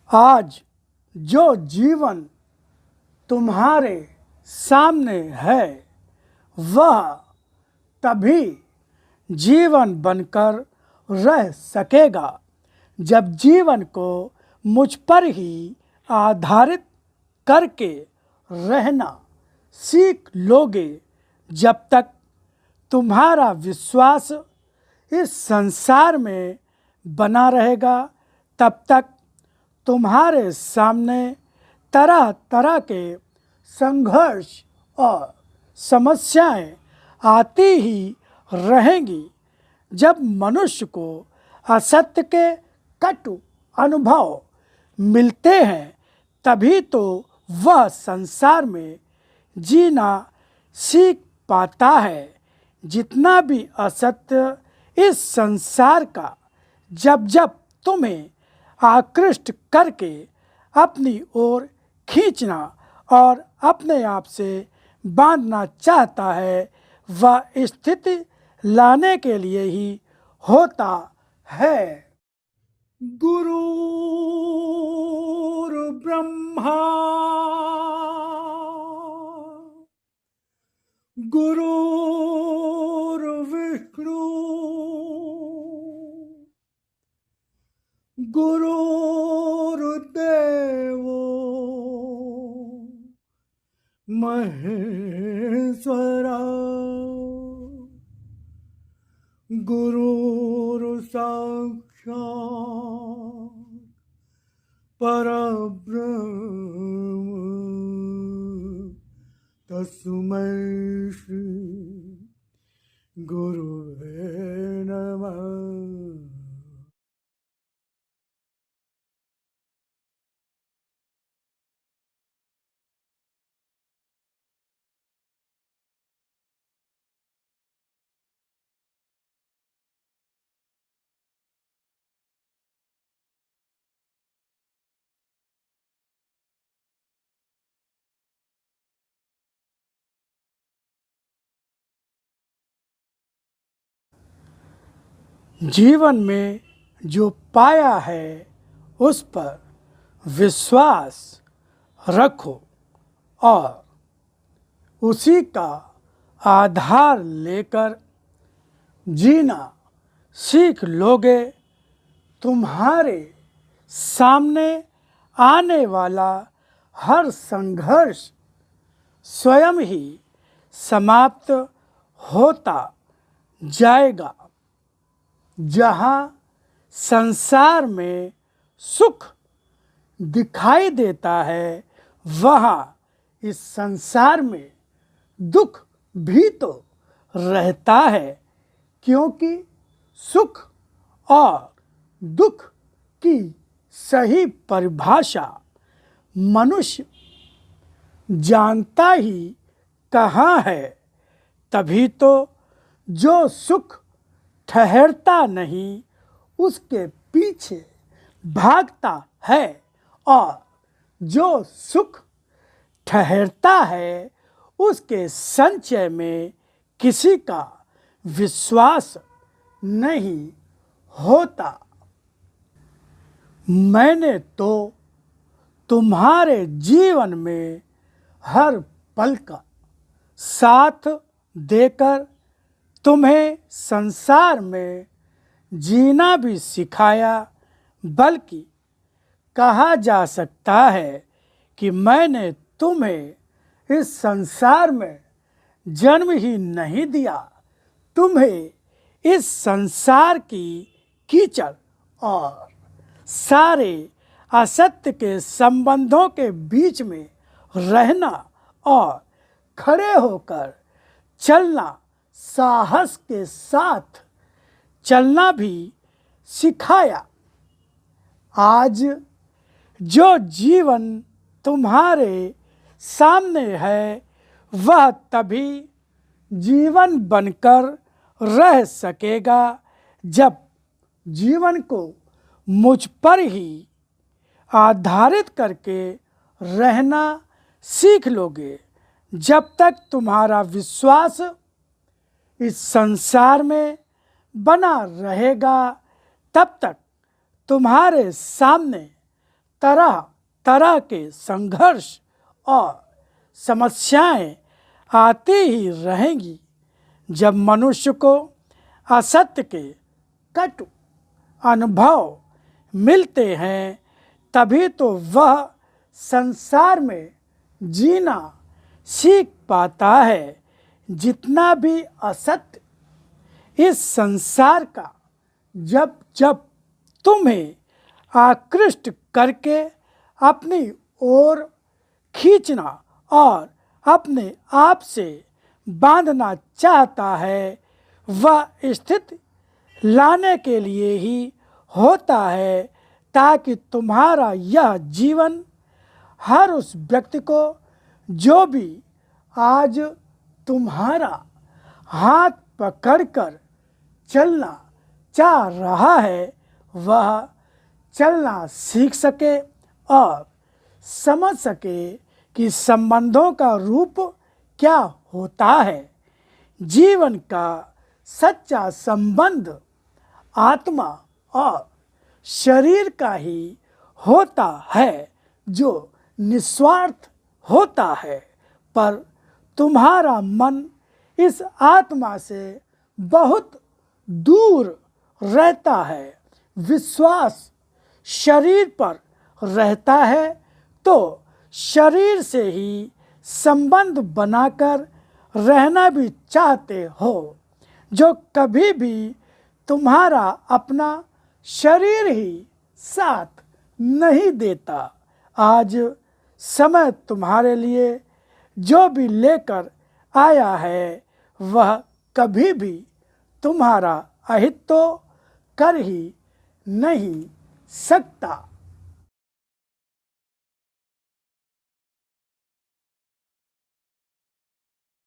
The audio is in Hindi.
आज जो जीवन तुम्हारे सामने है वह तभी जीवन बनकर रह सकेगा जब जीवन को मुझ पर ही आधारित करके रहना सीख लोगे। जब तक तुम्हारा विश्वास इस संसार में बना रहेगा तब तक तुम्हारे सामने तरह तरह के संघर्ष और समस्याएं आती ही रहेंगी। जब मनुष्य को असत्य के कटु अनुभव मिलते हैं तभी तो वह संसार में जीना सीख पाता है। जितना भी असत्य इस संसार का जब जब तुम्हें आकृष्ट करके अपनी ओर खींचना और अपने आप से बांधना चाहता है वह स्थिति लाने के लिए ही होता है। गुरुर्ब्रह्मा गुरुर्विष्णु गुरुर्देवो महेश्वरा गुरुर्साक्षात् परब्रह्म तस्मै श्री गुरुवे नमः। जीवन में जो पाया है उस पर विश्वास रखो और उसी का आधार लेकर जीना सीख लोगे। तुम्हारे सामने आने वाला हर संघर्ष स्वयं ही समाप्त होता जाएगा। जहाँ संसार में सुख दिखाई देता है वहाँ इस संसार में दुख भी तो रहता है, क्योंकि सुख और दुख की सही परिभाषा मनुष्य जानता ही कहाँ है। तभी तो जो सुख ठहरता नहीं उसके पीछे भागता है और जो सुख ठहरता है उसके संचय में किसी का विश्वास नहीं होता। मैंने तो तुम्हारे जीवन में हर पल का साथ देकर तुम्हें संसार में जीना भी सिखाया, बल्कि कहा जा सकता है कि मैंने तुम्हें इस संसार में जन्म ही नहीं दिया, तुम्हें इस संसार की कीचड़ और सारे असत्य के संबंधों के बीच में रहना और खड़े होकर चलना, साहस के साथ चलना भी सिखाया। आज जो जीवन तुम्हारे सामने है वह तभी जीवन बनकर रह सकेगा जब जीवन को मुझ पर ही आधारित करके रहना सीख लोगे। जब तक तुम्हारा विश्वास इस संसार में बना रहेगा तब तक तुम्हारे सामने तरह तरह के संघर्ष और समस्याएं आती ही रहेंगी। जब मनुष्य को असत्य के कटु अनुभव मिलते हैं तभी तो वह संसार में जीना सीख पाता है। जितना भी असत्य इस संसार का जब जब तुम्हें आकृष्ट करके अपनी ओर खींचना और अपने आप से बांधना चाहता है, वह स्थिति लाने के लिए ही होता है, ताकि तुम्हारा यह जीवन हर उस व्यक्ति को जो भी आज तुम्हारा हाथ पकड़कर चलना चाह रहा है वह चलना सीख सके और समझ सके कि संबंधों का रूप क्या होता है। जीवन का सच्चा संबंध आत्मा और शरीर का ही होता है, जो निस्वार्थ होता है। पर तुम्हारा मन इस आत्मा से बहुत दूर रहता है। विश्वास शरीर पर रहता है तो शरीर से ही संबंध बनाकर रहना भी चाहते हो। जो कभी भी तुम्हारा अपना शरीर ही साथ नहीं देता। आज समय तुम्हारे लिए जो भी लेकर आया है वह कभी भी तुम्हारा अहित तो कर ही नहीं सकता।